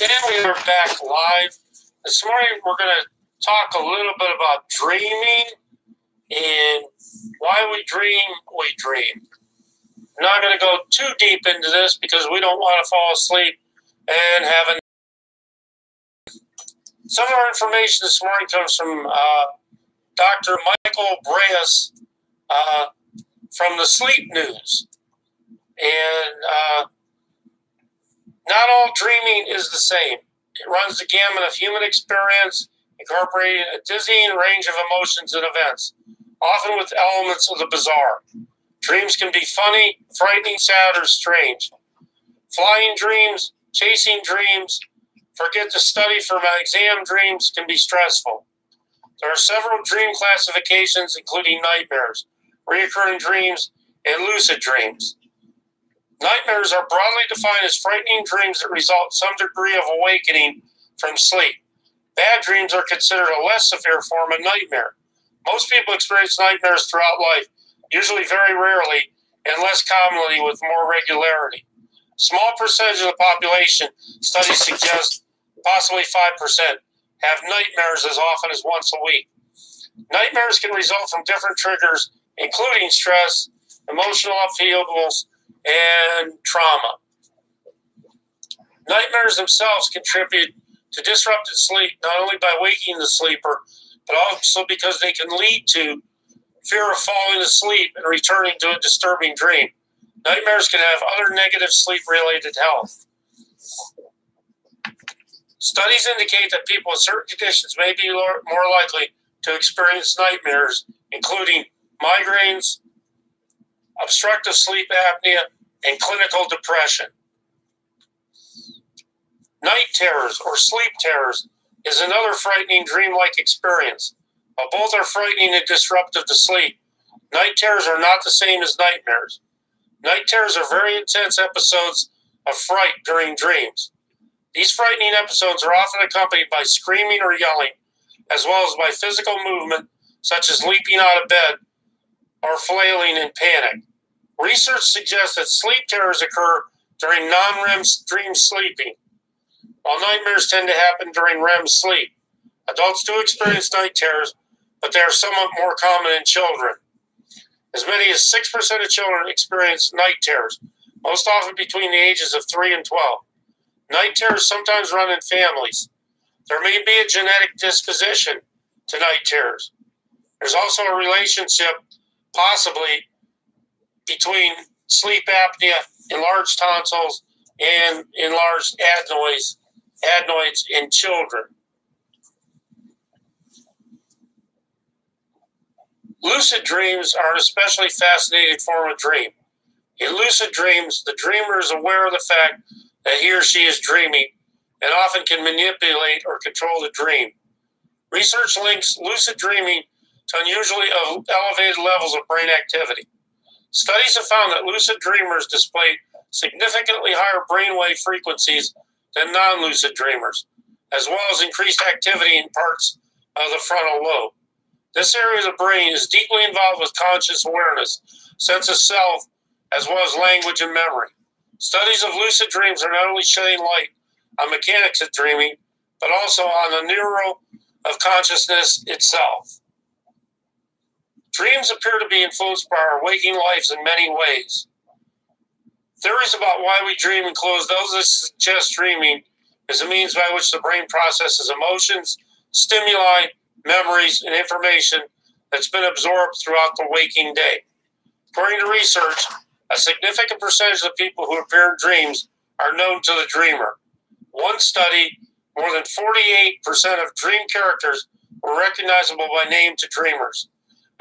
And we are back live. This morning we're going to talk a little bit about dreaming and why we dream. I'm not going to go too deep into this because we don't want to fall asleep and have some of our information this morning comes from Dr. Michael Breus from the Sleep News. And not all dreaming is the same. It runs the gamut of human experience, incorporating a dizzying range of emotions and events, often with elements of the bizarre. Dreams can be funny, frightening, sad, or strange. Flying dreams, chasing dreams, forget to study for my exam dreams can be stressful. There are several dream classifications, including nightmares, recurring dreams, and lucid dreams. Nightmares are broadly defined as frightening dreams that result in some degree of awakening from sleep. Bad dreams are considered a less severe form of nightmare. Most people experience nightmares throughout life, usually very rarely and less commonly with more regularity. Small percentage of the population, studies suggest possibly 5%, have nightmares as often as once a week. Nightmares can result from different triggers, including stress, emotional upheavals, and trauma. Nightmares themselves contribute to disrupted sleep not only by waking the sleeper, but also because they can lead to fear of falling asleep and returning to a disturbing dream. Nightmares can have other negative sleep-related health. Studies indicate that people with certain conditions may be more likely to experience nightmares, including migraines, obstructive sleep apnea, and clinical depression. Night terrors or sleep terrors is another frightening dreamlike experience. While both are frightening and disruptive to sleep, night terrors are not the same as nightmares. Night terrors are very intense episodes of fright during dreams. These frightening episodes are often accompanied by screaming or yelling, as well as by physical movement, such as leaping out of bed or flailing in panic. Research suggests that sleep terrors occur during non-REM dream sleeping, while nightmares tend to happen during REM sleep. Adults do experience night terrors, but they are somewhat more common in children. As many as 6% of children experience night terrors, most often between the ages of 3 and 12. Night terrors sometimes run in families. There may be a genetic disposition to night terrors. There's also a relationship, possibly, between sleep apnea, enlarged tonsils, and enlarged adenoids in children. Lucid dreams are an especially fascinating form of dream. In lucid dreams, the dreamer is aware of the fact that he or she is dreaming and often can manipulate or control the dream. Research links lucid dreaming to unusually elevated levels of brain activity. Studies have found that lucid dreamers display significantly higher brainwave frequencies than non-lucid dreamers, as well as increased activity in parts of the frontal lobe. This area of the brain is deeply involved with conscious awareness, sense of self, as well as language and memory. Studies of lucid dreams are not only shedding light on mechanics of dreaming, but also on the neuro of consciousness itself. Dreams appear to be influenced by our waking lives in many ways. Theories about why we dream include those that suggest dreaming is a means by which the brain processes emotions, stimuli, memories, and information that's been absorbed throughout the waking day. According to research, a significant percentage of people who appear in dreams are known to the dreamer. One study, more than 48% of dream characters were recognizable by name to dreamers.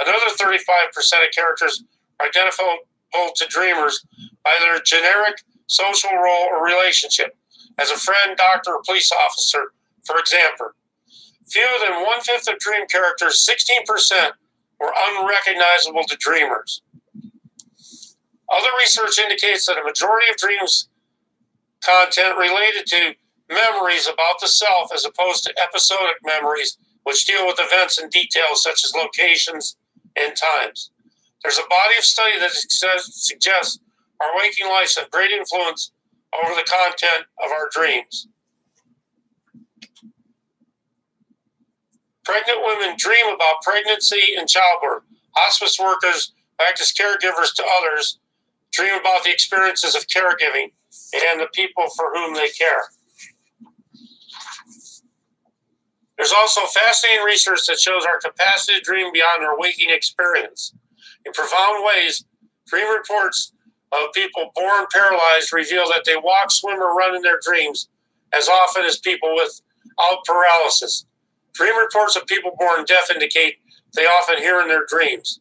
Another 35% of characters are identifiable to dreamers by their generic social role or relationship, as a friend, doctor, or police officer, for example. Fewer than one-fifth of dream characters, 16%, were unrecognizable to dreamers. Other research indicates that a majority of dreams content related to memories about the self as opposed to episodic memories, which deal with events and details such as locations and times. There's a body of study that suggests our waking lives have great influence over the content of our dreams. Pregnant women dream about pregnancy and childbirth. Hospice workers act as caregivers to others, dream about the experiences of caregiving and the people for whom they care. There's also fascinating research that shows our capacity to dream beyond our waking experience. In profound ways, dream reports of people born paralyzed reveal that they walk, swim, or run in their dreams as often as people without paralysis. Dream reports of people born deaf indicate they often hear in their dreams.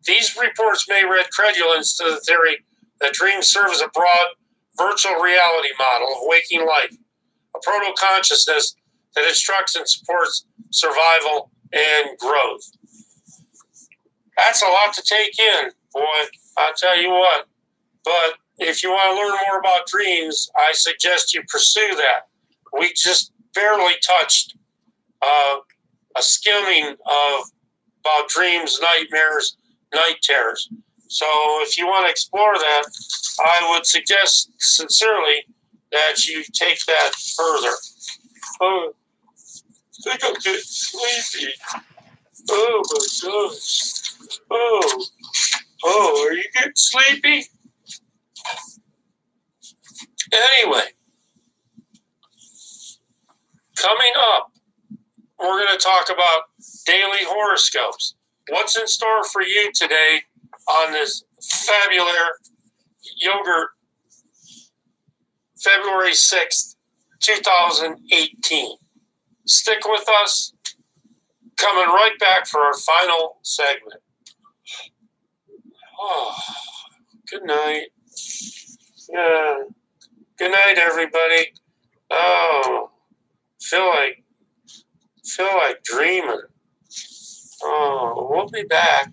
These reports may read credulence to the theory that dreams serve as a broad virtual reality model of waking life, a proto-consciousness that instructs and supports survival and growth. That's a lot to take in, boy, I'll tell you what. But if you want to learn more about dreams, I suggest you pursue that. We just barely touched a skimming of about dreams, nightmares, night terrors. So if you want to explore that, I would suggest sincerely that you take that further. Oh, I think I'm getting sleepy. Oh my gosh. Oh, are you getting sleepy? Anyway, coming up, we're going to talk about daily horoscopes. What's in store for you today on this fabulous yogurt, February 6th, 2018. Stick with us. Coming right back for our final segment. Oh, good night. Yeah. Good night, everybody. Oh, feel like dreaming. Oh, we'll be back.